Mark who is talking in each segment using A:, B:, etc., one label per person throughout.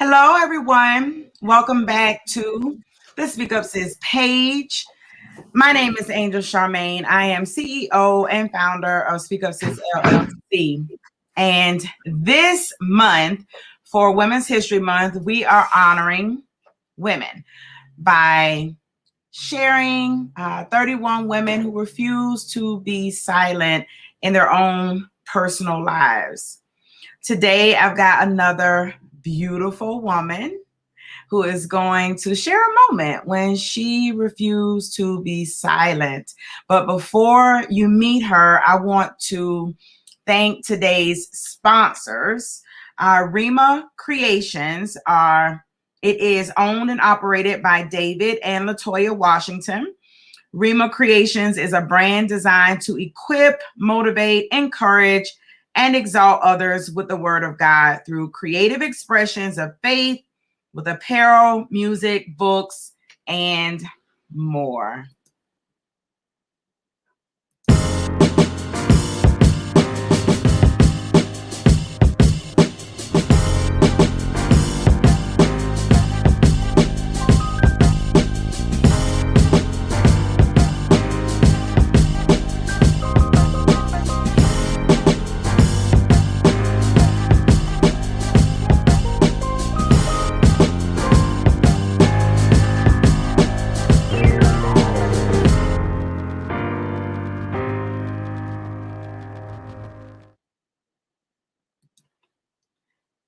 A: Hello, everyone. Welcome back to the Speak Up Sis page. My name is Angel Charmaine. I am CEO and founder of Speak Up Sis LLC. And this month, for Women's History Month, we are honoring women by sharing 31 women who refuse to be silent in their own personal lives. Today, I've got another beautiful woman who is going to share a moment when she refused to be silent. But before you meet her, I want to thank today's sponsors. Rima Creations it is owned and operated by David and Latoya Washington. Rima Creations is a brand designed to equip, motivate, encourage, and exalt others with the word of God through creative expressions of faith with apparel, music, books, and more.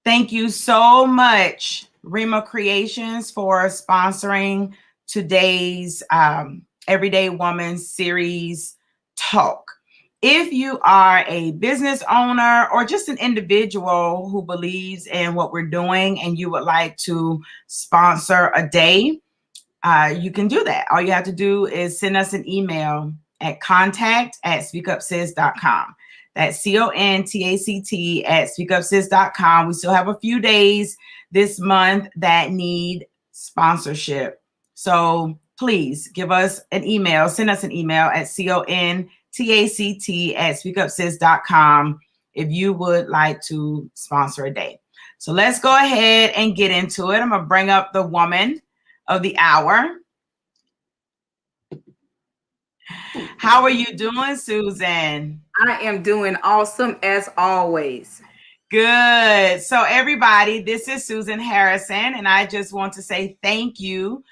A: Thank you so much, Rima Creations, for sponsoring today's Everyday Woman series talk. If you are a business owner or just an individual who believes in what we're doing and you would like to sponsor a day, you can do that. All you have to do is send us an email at contact@speakupsis.com. That's contact@speakupsis.com. We still have a few days this month that need sponsorship. So please give us an email. Send us an email at contact@speakupsis.com if you would like to sponsor a day. So let's go ahead and get into it. I'm going to bring up the woman of the hour. How are you doing, Susan?
B: I am doing awesome as always.
A: Good. So everybody, this is Susan Harrison, and I just want to say thank you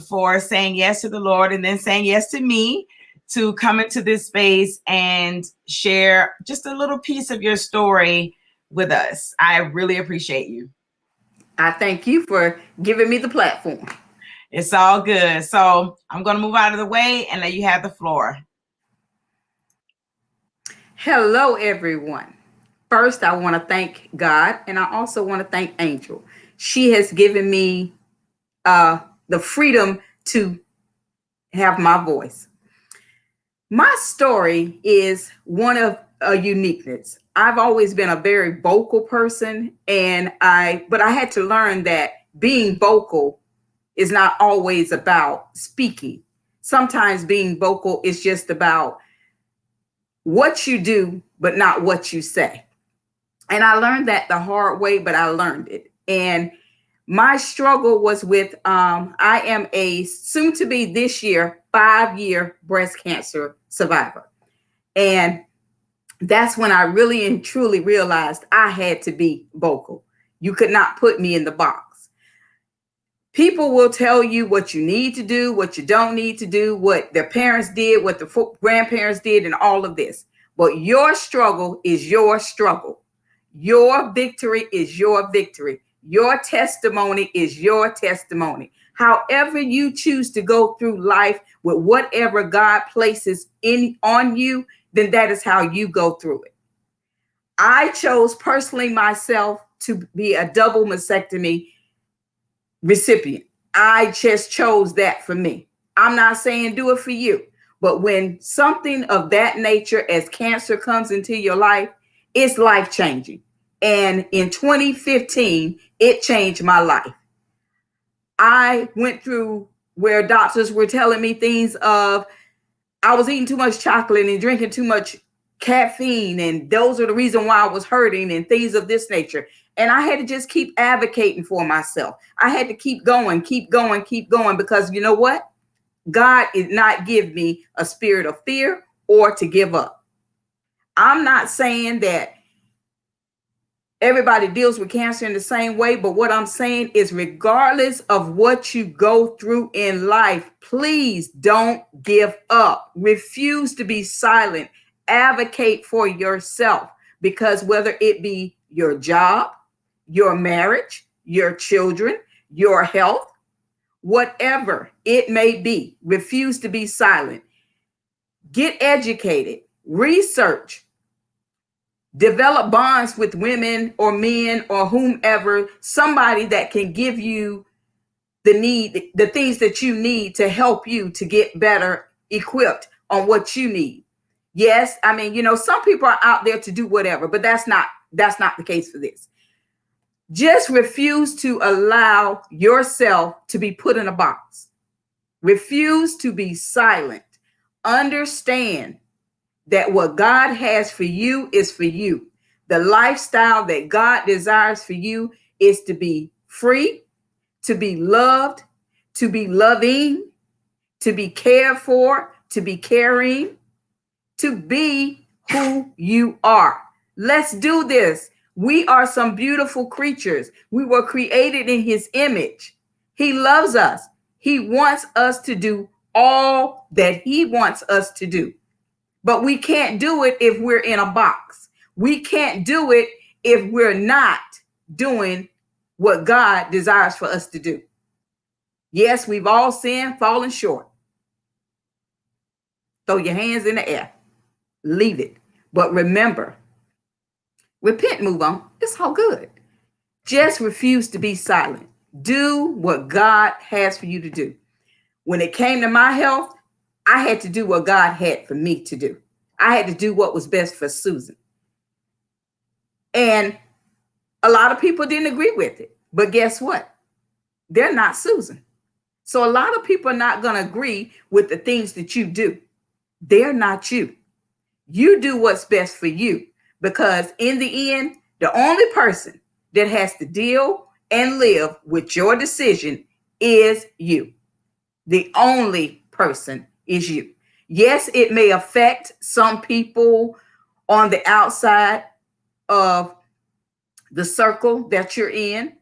A: for saying yes to the Lord and then saying yes to me to come into this space and share just a little piece of your story with us. I really appreciate you.
B: I thank you for giving me the platform.
A: It's all good. So I'm going to move out of the way and let you have the floor.
B: Hello, everyone. First, I want to thank God, and I also want to thank Angel. She has given me the freedom to have my voice. My story is one of a uniqueness. I've always been a very vocal person, but I had to learn that being vocal is not always about speaking. Sometimes being vocal is just about what you do, but not what you say. And I learned that the hard way, but I learned it. And my struggle was with, I am a soon to be this year, 5-year breast cancer survivor. And that's when I really and truly realized I had to be vocal. You could not put me in the box. People will tell you what you need to do, what you don't need to do, what their parents did, what the grandparents did, and all of this. But your struggle is your struggle. Your victory is your victory. Your testimony is your testimony. However you choose to go through life with whatever God places on you, then that is how you go through it. I chose personally myself to be a double mastectomy recipient. I just chose that for me. I'm not saying do it for you, but when something of that nature as cancer comes into your life, it's life changing. And in 2015, it changed my life. I went through where doctors were telling me things of I was eating too much chocolate and drinking too much caffeine, and those are the reason why I was hurting and things of this nature. And I had to just keep advocating for myself. I had to keep going, because you know what? God did not give me a spirit of fear or to give up. I'm not saying that everybody deals with cancer in the same way, but what I'm saying is, regardless of what you go through in life, please don't give up. Refuse to be silent. Advocate for yourself, because whether it be your job, your marriage, your children, your health, whatever it may be, refuse to be silent. Get educated, research, develop bonds with women or men or whomever, somebody that can give you the things that you need to help you to get better equipped on what you need. Yes, I mean, some people are out there to do whatever, but that's not the case for this. Just refuse to allow yourself to be put in a box. Refuse to be silent. Understand that what God has for you is for you. The lifestyle that God desires for you is to be free, to be loved, to be loving, to be cared for, to be caring, to be who you are. Let's do this. We are some beautiful creatures. We were created in his image. He loves us. He wants us to do all that he wants us to do. But we can't do it if we're in a box. We can't do it if we're not doing what God desires for us to do. Yes, we've all sinned, fallen short. Throw your hands in the air. Leave it. But remember, repent, move on. It's all good. Just refuse to be silent. Do what God has for you to do. When it came to my health, I had to do what God had for me to do. I had to do what was best for Susan. And a lot of people didn't agree with it. But guess what? They're not Susan. So a lot of people are not going to agree with the things that you do. They're not you. You do what's best for you, because in the end, the only person that has to deal and live with your decision is you. The only person is you. Yes, it may affect some people on the outside of the circle that you're in,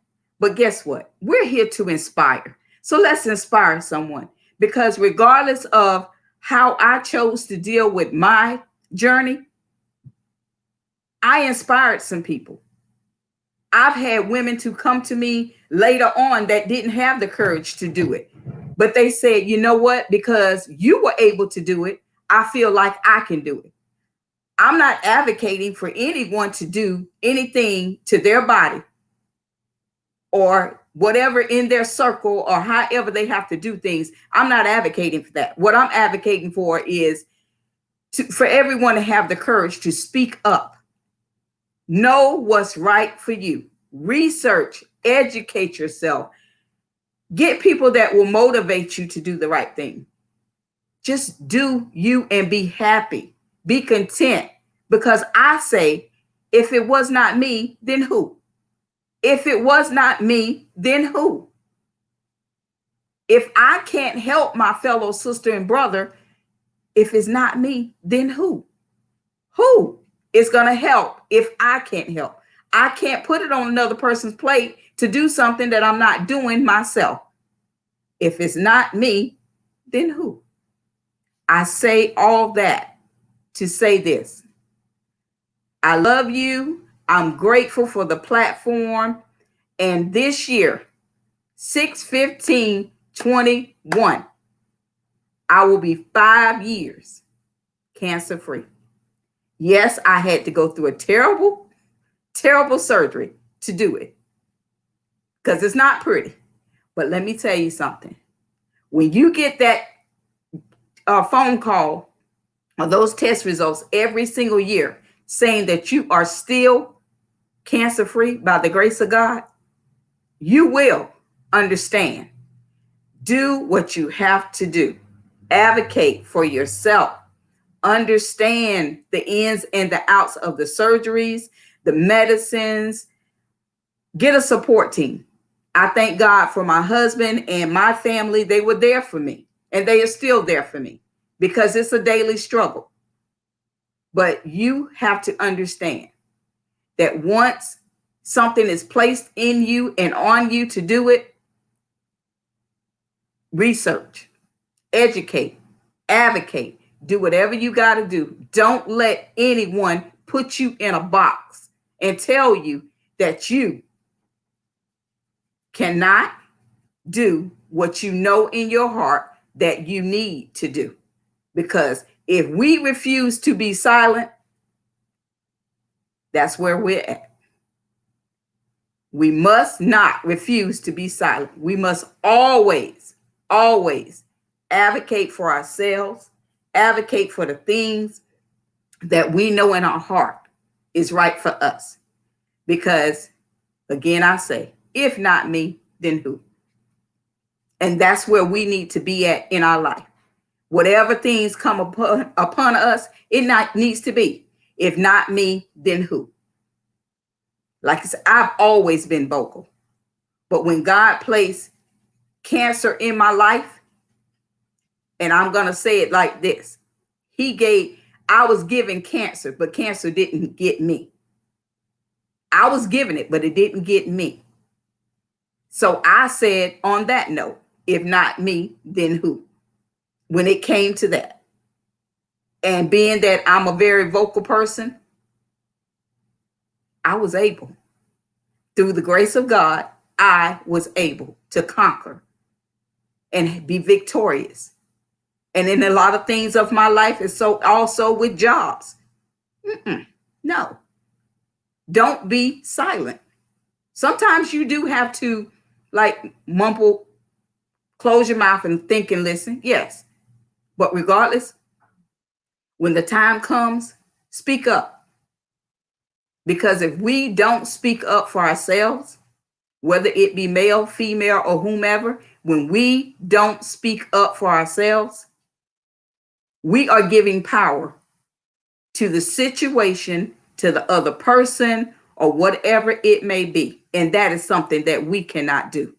B: but guess what? We're here to inspire. So let's inspire someone, because regardless of how I chose to deal with my journey, I inspired some people. I've had women to come to me later on that didn't have the courage to do it. But they said, you know what? Because you were able to do it, I feel like I can do it. I'm not advocating for anyone to do anything to their body or whatever in their circle or however they have to do things. I'm not advocating for that. What I'm advocating for is for everyone to have the courage to speak up. Know what's right for you. Research, educate yourself. Get people that will motivate you to do the right thing. Just do you and be happy. Be content. Because I say, if it was not me, then who? If it was not me, then who? If I can't help my fellow sister and brother, if it's not me, then who? Who is going to help if I can't help? I can't put it on another person's plate to do something that I'm not doing myself. If it's not me, then who? I say all that to say this. I love you. I'm grateful for the platform. And this year, 6/15/21, I will be 5 years cancer-free. Yes, I had to go through a terrible, terrible surgery to do it, because it's not pretty. But let me tell you something. When you get that phone call or those test results every single year saying that you are still cancer-free by the grace of God, you will understand. Do what you have to do. Advocate for yourself. understand the ins and the outs of the surgeries, the medicines. Get a support team. I thank God for my husband and my family. They were there for me, and they are still there for me, because it's a daily struggle. But you have to understand that once something is placed in you and on you to do it, research, educate, advocate, do whatever you got to do. Don't let anyone put you in a box and tell you that you cannot do what you know in your heart that you need to do. Because if we refuse to be silent, that's where we're at. We must not refuse to be silent. We must always, always advocate for ourselves, advocate for the things that we know in our heart is right for us. Because, again, I say, if not me, then who? And that's where we need to be at in our life. Whatever things come upon us, it needs to be, if not me, then who? Like I said, I've always been vocal. But when God placed cancer in my life, and I'm going to say it like this, I was given cancer, but cancer didn't get me. I was given it, but it didn't get me. So I said on that note, if not me, then who? When it came to that. And being that I'm a very vocal person, I was able. Through the grace of God, I was able to conquer and be victorious. And in a lot of things of my life, it's so also with jobs. No, don't be silent. Sometimes you do have to like mumble, close your mouth and think and listen. Yes. But regardless, when the time comes, speak up. Because if we don't speak up for ourselves, whether it be male, female, or whomever, when we don't speak up for ourselves, we are giving power to the situation, to the other person, or whatever it may be. And that is something that we cannot do.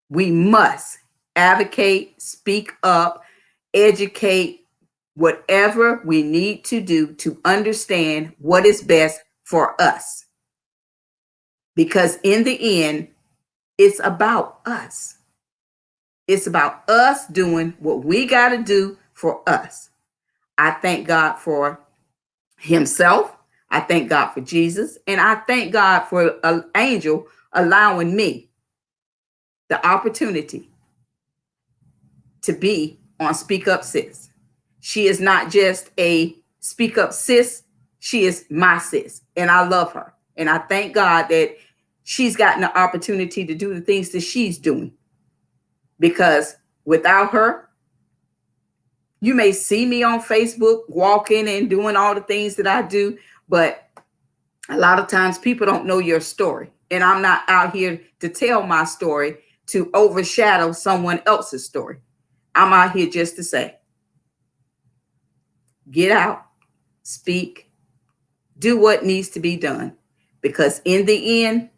B: We must advocate, speak up, educate, whatever we need to do to understand what is best for us. Because in the end, it's about us. It's about us doing what we got to do for us. I thank God for himself. I thank God for Jesus. And I thank God for an angel allowing me the opportunity to be on Speak Up Sis. She is not just a Speak Up Sis. She is my sis. And I love her. And I thank God that she's gotten the opportunity to do the things that she's doing. Because without her, you may see me on Facebook walking and doing all the things that I do, but a lot of times people don't know your story. And I'm not out here to tell my story to overshadow someone else's story. I'm out here just to say, get out, speak, do what needs to be done. Because in the end,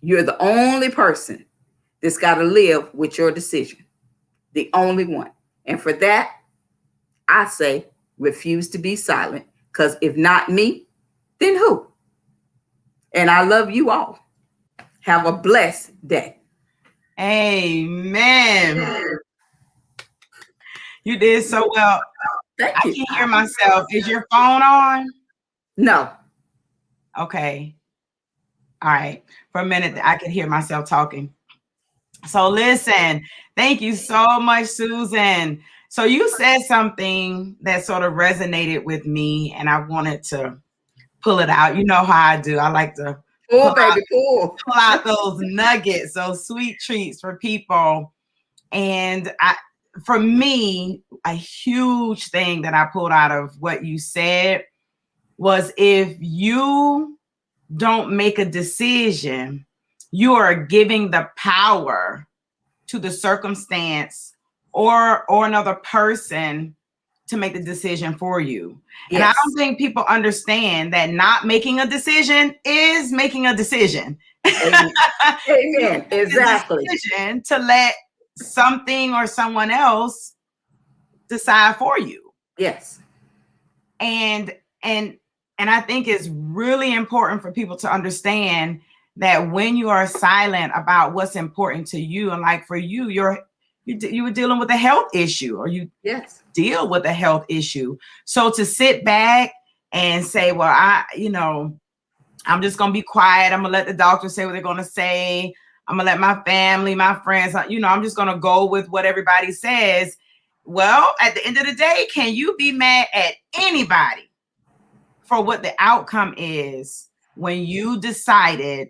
B: you're the only person that's got to live with your decision. The only one. And for that, I say, refuse to be silent. Because if not me, then who? And I love you all. Have a blessed day.
A: Amen. You did so well.
B: Thank you.
A: I can't hear myself. Is your phone on?
B: No.
A: Okay. All right. For a minute, I could hear myself talking. So listen, thank you so much, Susan. So you said something that sort of resonated with me, and I wanted to pull it out. You know how I do. I like to pull out those nuggets, those sweet treats for people. And for me, a huge thing that I pulled out of what you said was, if you don't make a decision, you are giving the power to the circumstance or another person to make the decision for you.
B: Yes.
A: And I don't think people understand that not making a decision is making a decision.
B: Amen. Exactly.
A: Decision to let something or someone else decide for you.
B: Yes.
A: And I think it's really important for people to understand that when you are silent about what's important to you, and like for you, you were dealing with a health issue, or you deal with a health issue. So to sit back and say, well, I'm just going to be quiet. I'm going to let the doctor say what they're going to say. I'm going to let my family, my friends, I'm just going to go with what everybody says. Well, at the end of the day, can you be mad at anybody for what the outcome is when you decided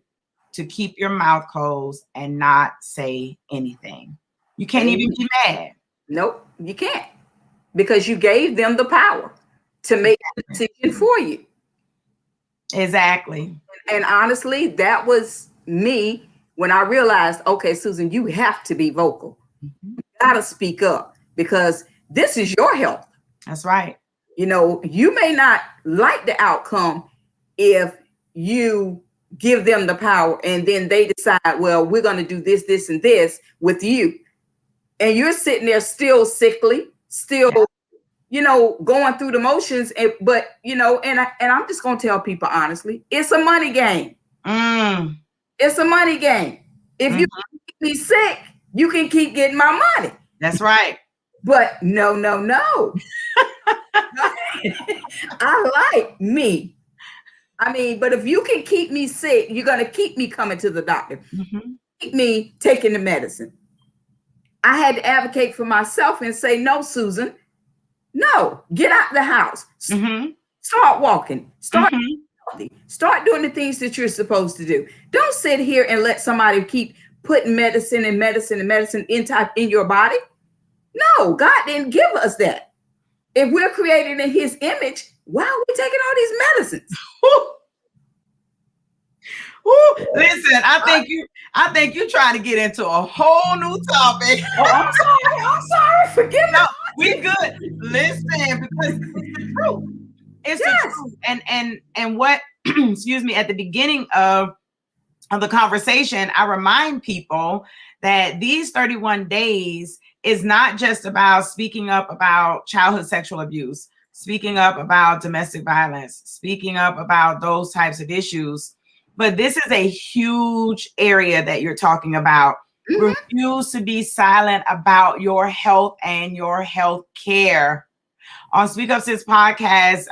A: to keep your mouth closed and not say anything? You can't even be mad.
B: Nope, you can't, because you gave them the power to make a decision for you.
A: Exactly.
B: And honestly, that was me when I realized, okay, Susan, you have to be vocal. You got to speak up, because this is your health.
A: That's right.
B: You may not like the outcome if you give them the power and then they decide, well, we're going to do this, this, and this with you. And you're sitting there still sickly, still, going through the motions. And I'm just going to tell people honestly, it's a money game. It's a money game. If you keep me sick, you can keep getting my money.
A: That's right.
B: But no. I like me. But if you can keep me sick, you're going to keep me coming to the doctor. Keep me taking the medicine. I had to advocate for myself and say, no, Susan, no, get out the house. Start walking. Start healthy. Start doing the things that you're supposed to do. Don't sit here and let somebody keep putting medicine in your body. No, God didn't give us that. If we're created in his image, why are we taking all these medicines?
A: Listen, I think you're trying to get into a whole new topic.
B: I'm sorry. Forgive me.
A: No, we good. Listen, because it's the truth. It's the truth. And what, excuse me, at the beginning of the conversation, I remind people that these 31 days is not just about speaking up about childhood sexual abuse, speaking up about domestic violence, speaking up about those types of issues. But this is a huge area that you're talking about. Refuse to be silent about your health and your health care. On Speak Up Sis podcast,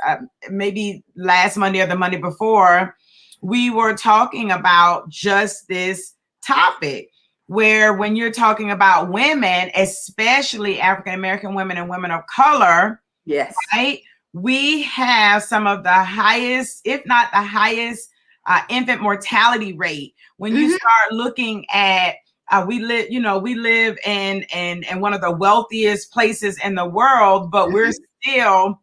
A: maybe last Monday or the Monday before, we were talking about just this topic, where when you're talking about women, especially African-American women and women of color, right? We have some of the highest, if not the highest, infant mortality rate. When you start looking at, we live in one of the wealthiest places in the world, but we're still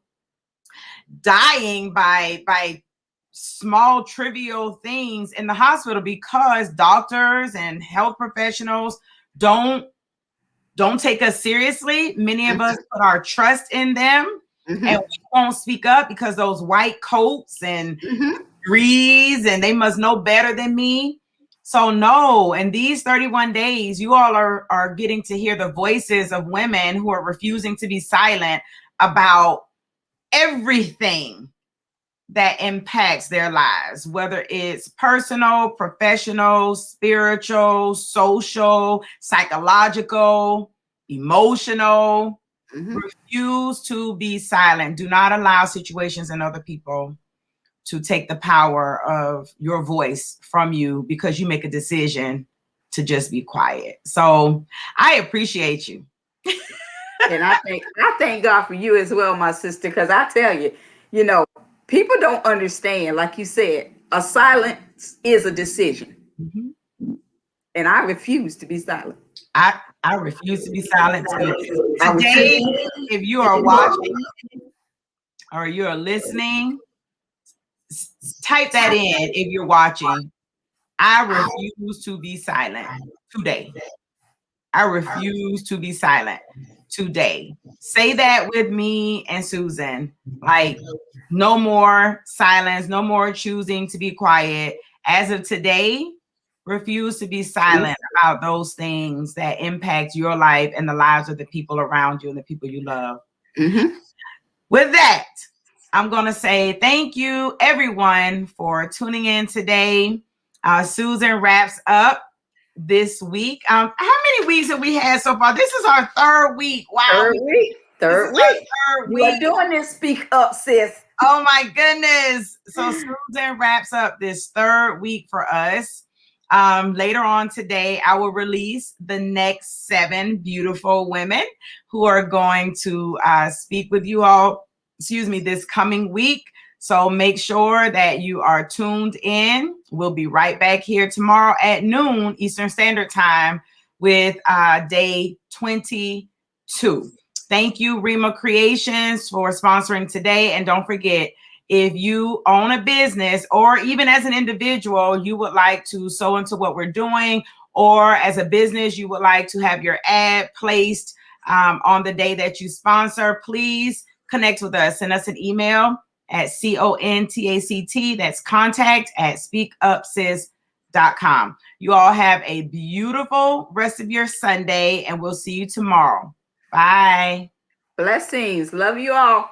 A: dying by small trivial things in the hospital because doctors and health professionals don't take us seriously. Many of us put our trust in them, and we won't speak up because those white coats and degrees, and they must know better than me. So no, in these 31 days, you all are getting to hear the voices of women who are refusing to be silent about everything that impacts their lives, whether it's personal, professional, spiritual, social, psychological, emotional. Refuse to be silent. Do not allow situations and other people to take the power of your voice from you because you make a decision to just be quiet. So I appreciate you.
B: And I thank God for you as well, my sister, because I tell you, people don't understand, like you said, a silence is a decision. And I refuse to be silent.
A: I refuse to be silent today. If you are watching or you're listening, type that in. If you're watching, I refuse to be silent today. I refuse to be silent. today. Say that with me and Susan. Like, no more silence, no more choosing to be quiet. As of today, refuse to be silent about those things that impact your life and the lives of the people around you and the people you love.
B: Mm-hmm.
A: With that, I'm going to say thank you, everyone, for tuning in today. Susan wraps up this week. How many weeks have we had so far? This is our third week. Wow.
B: Third week. You are doing this. Speak up, sis.
A: Oh my goodness. So Susan wraps up this third week for us. Later on today, I will release the next 7 beautiful women who are going to speak with you all, this coming week. So make sure that you are tuned in. We'll be right back here tomorrow at noon Eastern Standard Time with day 22. Thank you, Rima Creations, for sponsoring today. And don't forget, if you own a business or even as an individual, you would like to sow into what we're doing, or as a business, you would like to have your ad placed on the day that you sponsor, please connect with us. Send us an email at CONTACT. That's contact@speakupsis.com. You all have a beautiful rest of your Sunday, and we'll see you tomorrow. Bye.
B: Blessings. Love you all.